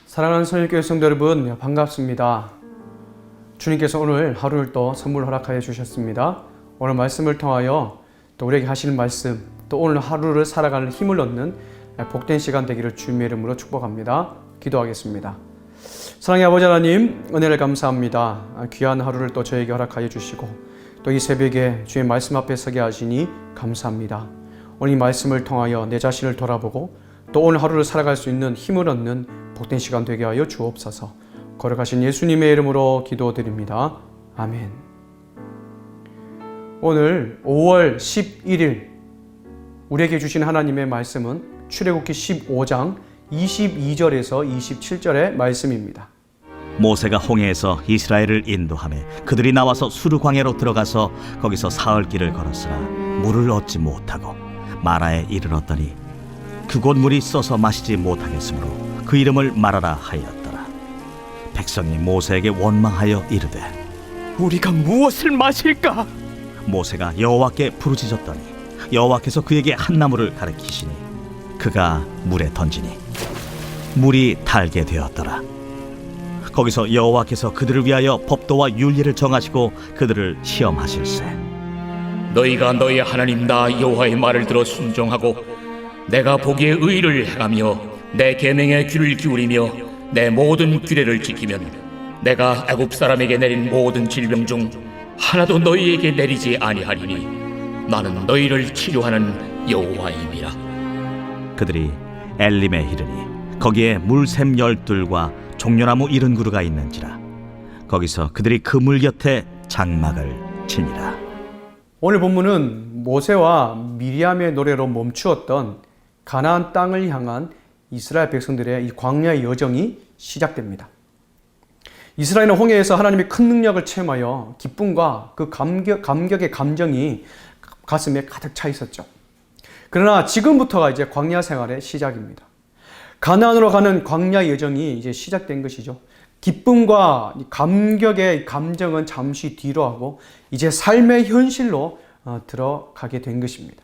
사랑하는 선일교회 성도 여러분, 반갑습니다. 주님께서 오늘 하루를 또 선물 허락하여 주셨습니다. 오늘 말씀을 통하여 또 우리에게 하시는 말씀, 또 오늘 하루를 살아가는 힘을 얻는 복된 시간 되기를 주님의 이름으로 축복합니다. 기도하겠습니다. 사랑의 아버지 하나님, 은혜를 감사합니다. 귀한 하루를 또 저에게 허락하여 주시고 또 이 새벽에 주의 말씀 앞에 서게 하시니 감사합니다. 오늘 이 말씀을 통하여 내 자신을 돌아보고 또 오늘 하루를 살아갈 수 있는 힘을 얻는 복된 시간 되게 하여 주옵소서. 거룩하신 예수님의 이름으로 기도드립니다. 아멘. 오늘 5월 11일 우리에게 주신 하나님의 말씀은 출애굽기 15장 22절에서 27절의 말씀입니다. 모세가 홍해에서 이스라엘을 인도하며 그들이 나와서 수르 광야로 들어가서 거기서 사흘 길을 걸었으나 물을 얻지 못하고 마라에 이르렀더니 그곳 물이 써서 마시지 못하겠으므로 그 이름을 마라라 하였더라. 백성이 모세에게 원망하여 이르되 우리가 무엇을 마실까? 모세가 여호와께 부르짖었더니 여호와께서 그에게 한 나무를 가리키시니 그가 물에 던지니 물이 달게 되었더라. 거기서 여호와께서 그들을 위하여 법도와 율례를 정하시고 그들을 시험하실세. 너희가 너희 하나님 나 여호와의 말을 들어 순종하고 내가 보기에 의를 행하며 내 계명에 귀를 기울이며 내 모든 규례를 지키면 내가 애굽 사람에게 내린 모든 질병 중 하나도 너희에게 내리지 아니하리니 나는 너희를 치료하는 여호와임이라. 그들이 엘림에 이르니 거기에 물샘 12과 종려나무 70그루가 있는지라. 거기서 그들이 그 물 곁에 장막을 치니라. 오늘 본문은 모세와 미리암의 노래로 멈추었던 가나안 땅을 향한 이스라엘 백성들의 이 광야의 여정이 시작됩니다. 이스라엘은 홍해에서 하나님의 큰 능력을 체험하여 기쁨과 그 감격의 감정이 가슴에 가득 차 있었죠. 그러나 지금부터가 이제 광야 생활의 시작입니다. 가나안으로 가는 광야 여정이 이제 시작된 것이죠. 기쁨과 감격의 감정은 잠시 뒤로 하고 이제 삶의 현실로 들어가게 된 것입니다.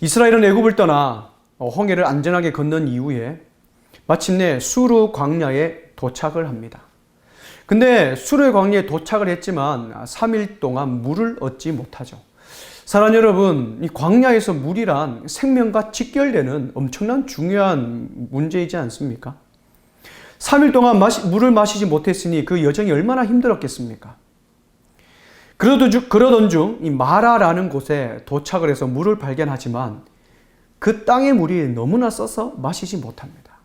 이스라엘은 애굽을 떠나 홍해를 안전하게 건넌 이후에 마침내 수르 광야에 도착을 합니다. 근데 수르 광야에 도착을 했지만 3일 동안 물을 얻지 못하죠. 사랑하는 여러분, 이 광야에서 물이란 생명과 직결되는 엄청난 중요한 문제이지 않습니까? 3일 동안 물을 마시지 못했으니 그 여정이 얼마나 힘들었겠습니까? 그러던 중 이 마라라는 곳에 도착을 해서 물을 발견하지만 그 땅의 물이 너무나 써서 마시지 못합니다.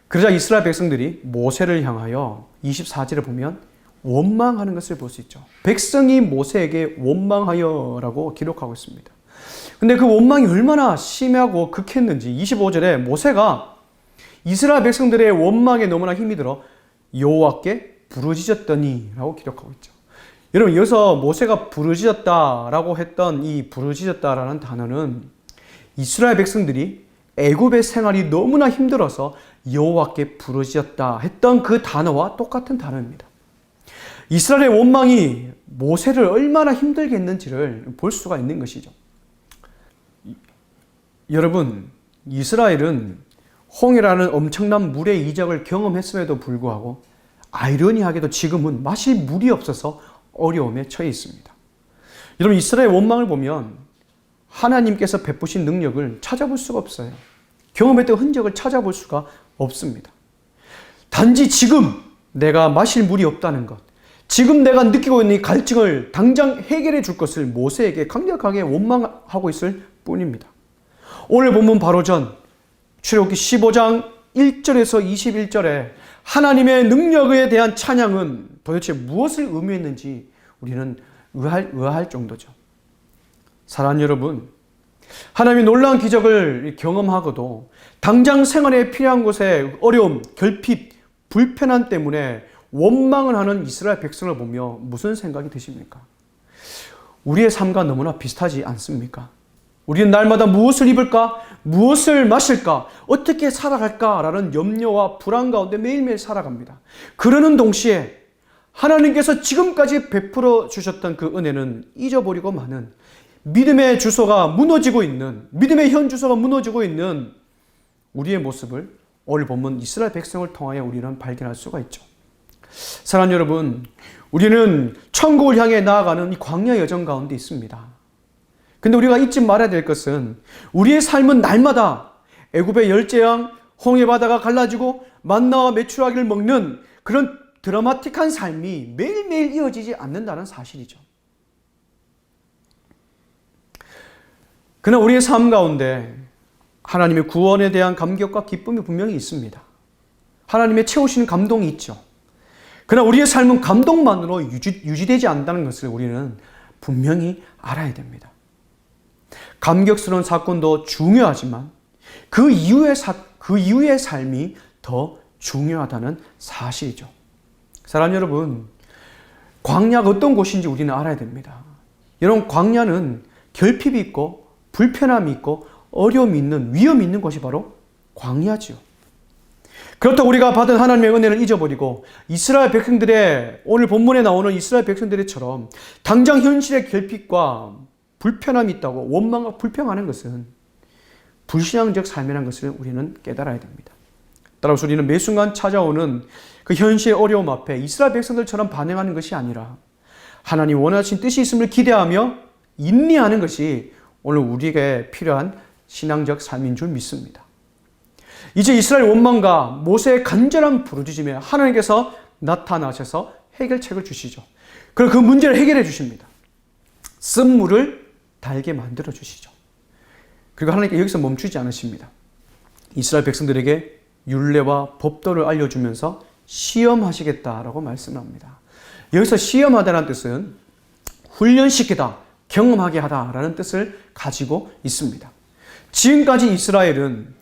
그러자 이스라엘 백성들이 모세를 향하여 24절에 보면 원망하는 것을 볼 수 있죠. 백성이 모세에게 원망하여라고 기록하고 있습니다. 근데 그 원망이 얼마나 심하고 극했는지 25절에 모세가 이스라엘 백성들의 원망에 너무나 힘이 들어 여호와께 부르짖었더니 라고 기록하고 있죠. 여러분, 여기서 모세가 부르짖었다라고 했던 이 부르짖었다라는 단어는 이스라엘 백성들이 애굽의 생활이 너무나 힘들어서 여호와께 부르짖었다 했던 그 단어와 똑같은 단어입니다. 이스라엘의 원망이 모세를 얼마나 힘들게 했는지를 볼 수가 있는 것이죠. 여러분, 이스라엘은 홍해라는 엄청난 물의 이적을 경험했음에도 불구하고 아이러니하게도 지금은 마실 물이 없어서 어려움에 처해 있습니다. 여러분, 이스라엘의 원망을 보면 하나님께서 베푸신 능력을 찾아볼 수가 없어요. 경험했던 흔적을 찾아볼 수가 없습니다. 단지 지금 내가 마실 물이 없다는 것, 지금 내가 느끼고 있는 이 갈증을 당장 해결해 줄 것을 모세에게 강력하게 원망하고 있을 뿐입니다. 오늘 본문 바로 전 출애굽기 15장 1절에서 21절에 하나님의 능력에 대한 찬양은 도대체 무엇을 의미했는지 우리는 의아할 정도죠. 사랑하는 여러분, 하나님의 놀라운 기적을 경험하고도 당장 생활에 필요한 곳에 어려움, 결핍, 불편함 때문에 원망을 하는 이스라엘 백성을 보며 무슨 생각이 드십니까? 우리의 삶과 너무나 비슷하지 않습니까? 우리는 날마다 무엇을 입을까? 무엇을 마실까? 어떻게 살아갈까라는 염려와 불안 가운데 매일매일 살아갑니다. 그러는 동시에 하나님께서 지금까지 베풀어 주셨던 그 은혜는 잊어버리고 마는 믿음의 주소가 무너지고 있는, 믿음의 현 주소가 무너지고 있는 우리의 모습을 오늘 본문 이스라엘 백성을 통하여 우리는 발견할 수가 있죠. 사랑하는 여러분, 우리는 천국을 향해 나아가는 이 광야 여정 가운데 있습니다. 근데 우리가 잊지 말아야 될 것은 우리의 삶은 날마다 애굽의 열재앙, 홍해 바다가 갈라지고 만나와 메추라기를 먹는 그런 드라마틱한 삶이 매일매일 이어지지 않는다는 사실이죠. 그러나 우리의 삶 가운데 하나님의 구원에 대한 감격과 기쁨이 분명히 있습니다. 하나님의 채우시는 감동이 있죠. 그러나 우리의 삶은 감동만으로 유지되지 않는다는 것을 우리는 분명히 알아야 됩니다. 감격스러운 사건도 중요하지만 그 이후의 삶이 더 중요하다는 사실이죠. 사랑하는 여러분, 광야가 어떤 곳인지 우리는 알아야 됩니다. 여러분, 광야는 결핍이 있고 불편함이 있고 어려움이 있는, 위험이 있는 곳이 바로 광야지요. 그렇다고 우리가 받은 하나님의 은혜를 잊어버리고 이스라엘 백성들의, 오늘 본문에 나오는 이스라엘 백성들처럼 당장 현실의 결핍과 불편함이 있다고 원망과 불평하는 것은 불신앙적 삶이라는 것을 우리는 깨달아야 됩니다. 따라서 우리는 매 순간 찾아오는 그 현실의 어려움 앞에 이스라엘 백성들처럼 반응하는 것이 아니라 하나님 원하신 뜻이 있음을 기대하며 인내하는 것이 오늘 우리에게 필요한 신앙적 삶인 줄 믿습니다. 이제 이스라엘 원망과 모세의 간절한 부르짖음에 하나님께서 나타나셔서 해결책을 주시죠. 그리고 그 문제를 해결해 주십니다. 쓴물을 달게 만들어 주시죠. 그리고 하나님께 여기서 멈추지 않으십니다. 이스라엘 백성들에게 율례와 법도를 알려주면서 시험하시겠다라고 말씀합니다. 여기서 시험하다는 뜻은 훈련시키다, 경험하게 하다라는 뜻을 가지고 있습니다. 지금까지 이스라엘은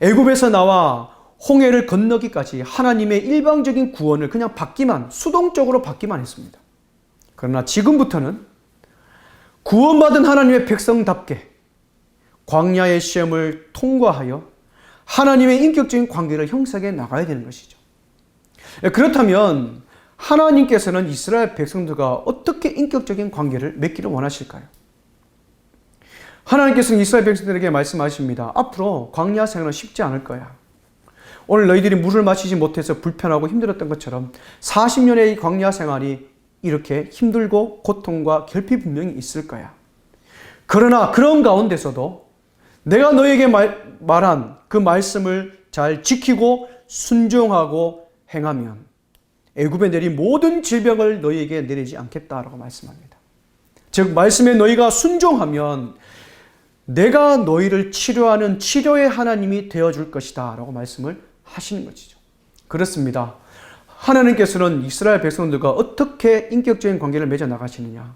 애굽에서 나와 홍해를 건너기까지 하나님의 일방적인 구원을 그냥 받기만, 수동적으로 받기만 했습니다. 그러나 지금부터는 구원받은 하나님의 백성답게 광야의 시험을 통과하여 하나님의 인격적인 관계를 형성해 나가야 되는 것이죠. 그렇다면 하나님께서는 이스라엘 백성들과 어떻게 인격적인 관계를 맺기를 원하실까요? 하나님께서는 이스라엘 백성들에게 말씀하십니다. 앞으로 광야 생활은 쉽지 않을 거야. 오늘 너희들이 물을 마시지 못해서 불편하고 힘들었던 것처럼 40년의 이 광야 생활이 이렇게 힘들고 고통과 결핍이 분명히 있을 거야. 그러나 그런 가운데서도 내가 너에게 말한 그 말씀을 잘 지키고 순종하고 행하면 애굽에 내린 모든 질병을 너희에게 내리지 않겠다라고 말씀합니다. 즉 말씀에 너희가 순종하면 내가 너희를 치료하는 치료의 하나님이 되어줄 것이다 라고 말씀을 하시는 것이죠. 그렇습니다. 하나님께서는 이스라엘 백성들과 어떻게 인격적인 관계를 맺어 나가시느냐,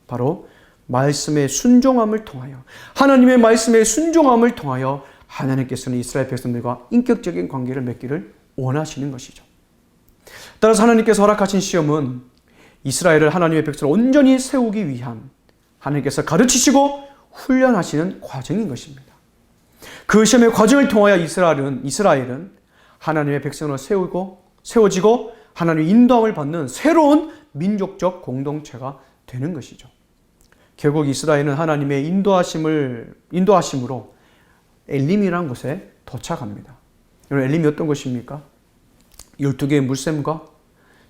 바로 말씀의 순종함을 통하여, 하나님의 말씀의 순종함을 통하여 하나님께서는 이스라엘 백성들과 인격적인 관계를 맺기를 원하시는 것이죠. 따라서 하나님께서 허락하신 시험은 이스라엘을 하나님의 백성을 온전히 세우기 위한 하나님께서 가르치시고 훈련하시는 과정인 것입니다. 그 시험의 과정을 통하여 이스라엘은 하나님의 백성으로 세워지고 하나님의 인도함을 받는 새로운 민족적 공동체가 되는 것이죠. 결국 이스라엘은 하나님의 인도하심으로 엘림이라는 곳에 도착합니다. 여러분, 엘림이 어떤 곳입니까? 12개의 물샘과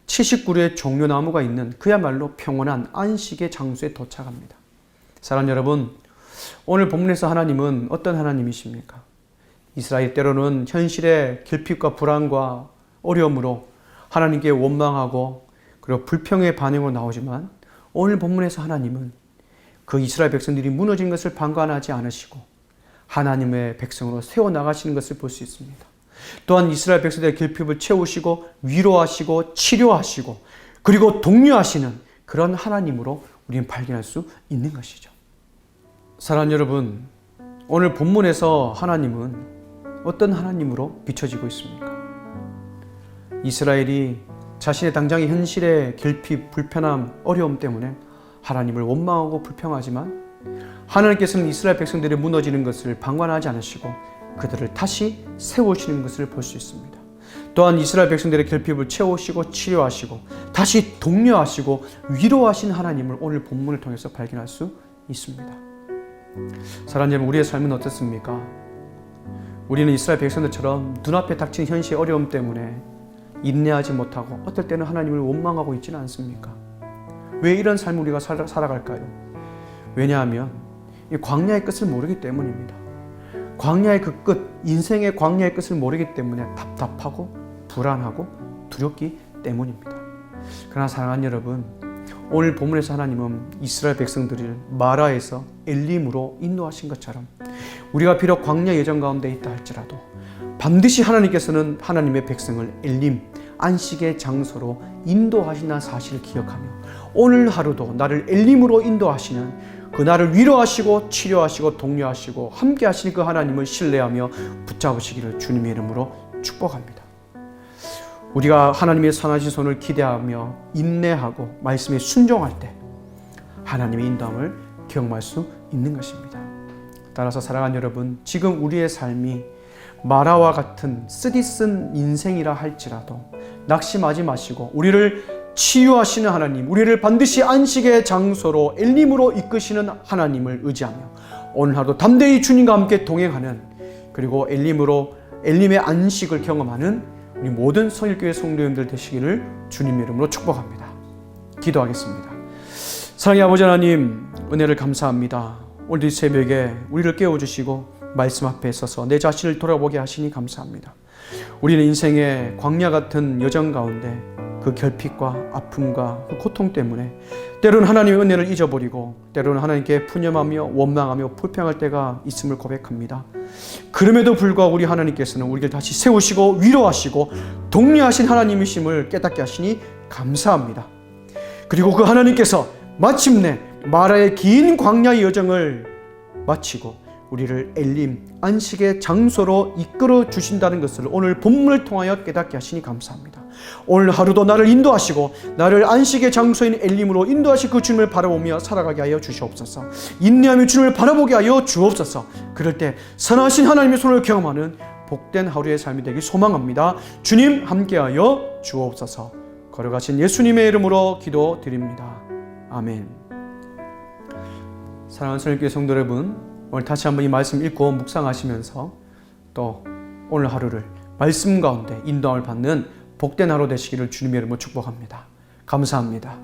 79류의 종려나무가 있는 그야말로 평온한 안식의 장소에 도착합니다. 사랑하는 여러분, 오늘 본문에서 하나님은 어떤 하나님이십니까? 이스라엘 때로는 현실의 결핍과 불안과 어려움으로 하나님께 원망하고 그리고 불평의 반응으로 나오지만 오늘 본문에서 하나님은 그 이스라엘 백성들이 무너진 것을 방관하지 않으시고 하나님의 백성으로 세워나가시는 것을 볼 수 있습니다. 또한 이스라엘 백성들의 결핍을 채우시고 위로하시고 치료하시고 그리고 독려하시는 그런 하나님으로 우리는 발견할 수 있는 것이죠. 사랑하는 여러분, 오늘 본문에서 하나님은 어떤 하나님으로 비춰지고 있습니까? 이스라엘이 자신의 당장의 현실의 결핍, 불편함, 어려움 때문에 하나님을 원망하고 불평하지만 하나님께서는 이스라엘 백성들이 무너지는 것을 방관하지 않으시고 그들을 다시 세우시는 것을 볼 수 있습니다. 또한 이스라엘 백성들의 결핍을 채우시고 치료하시고 다시 독려하시고 위로하신 하나님을 오늘 본문을 통해서 발견할 수 있습니다. 사랑하는 여러분, 우리의 삶은 어떻습니까? 우리는 이스라엘 백성들처럼 눈앞에 닥친 현실의 어려움 때문에 인내하지 못하고 어떨 때는 하나님을 원망하고 있지는 않습니까? 왜 이런 삶을 우리가 살아갈까요? 왜냐하면 이 광야의 끝을 모르기 때문입니다. 광야의 그 끝, 인생의 광야의 끝을 모르기 때문에 답답하고 불안하고 두렵기 때문입니다. 그러나 사랑하는 여러분, 오늘 본문에서 하나님은 이스라엘 백성들을 마라에서 엘림으로 인도하신 것처럼 우리가 비록 광야 여정 가운데 있다 할지라도 반드시 하나님께서는 하나님의 백성을 엘림, 안식의 장소로 인도하시는 사실을 기억하며 오늘 하루도 나를 엘림으로 인도하시는 그 나를 위로하시고 치료하시고 독려하시고 함께 하시는 그 하나님을 신뢰하며 붙잡으시기를 주님의 이름으로 축복합니다. 우리가 하나님의 선하신 손을 기대하며 인내하고 말씀에 순종할 때 하나님의 인도함을 경험할 수 있는 것입니다. 따라서 사랑하는 여러분, 지금 우리의 삶이 마라와 같은 쓰디쓴 인생이라 할지라도 낙심하지 마시고 우리를 치유하시는 하나님, 우리를 반드시 안식의 장소로 엘림으로 이끄시는 하나님을 의지하며 오늘 하루 담대히 주님과 함께 동행하는, 그리고 엘림의 안식을 경험하는 우리 모든 성일교회 성도님들 되시기를 주님의 이름으로 축복합니다. 기도하겠습니다. 사랑의 아버지 하나님, 은혜를 감사합니다. 오늘 이 새벽에 우리를 깨워주시고 말씀 앞에 서서 내 자신을 돌아보게 하시니 감사합니다. 우리는 인생의 광야 같은 여정 가운데 그 결핍과 아픔과 그 고통 때문에 때로는 하나님의 은혜를 잊어버리고 때로는 하나님께 푸념하며 원망하며 불평할 때가 있음을 고백합니다. 그럼에도 불구하고 우리 하나님께서는 우리를 다시 세우시고 위로하시고 독려하신 하나님이심을 깨닫게 하시니 감사합니다. 그리고 그 하나님께서 마침내 마라의 긴 광야의 여정을 마치고 우리를 엘림, 안식의 장소로 이끌어 주신다는 것을 오늘 본문을 통하여 깨닫게 하시니 감사합니다. 오늘 하루도 나를 인도하시고 나를 안식의 장소인 엘림으로 인도하실 그 주님을 바라보며 살아가게 하여 주시옵소서. 인내하며 주님을 바라보게 하여 주옵소서. 그럴 때 선하신 하나님의 손을 경험하는 복된 하루의 삶이 되길 소망합니다. 주님 함께하여 주옵소서. 걸어가신 예수님의 이름으로 기도드립니다. 아멘. 사랑하는 성일교회 성도 여러분, 오늘 다시 한번 이 말씀 읽고 묵상하시면서 또 오늘 하루를 말씀 가운데 인도함을 받는 복된 하루 되시기를 주님의 이름으로 축복합니다. 감사합니다.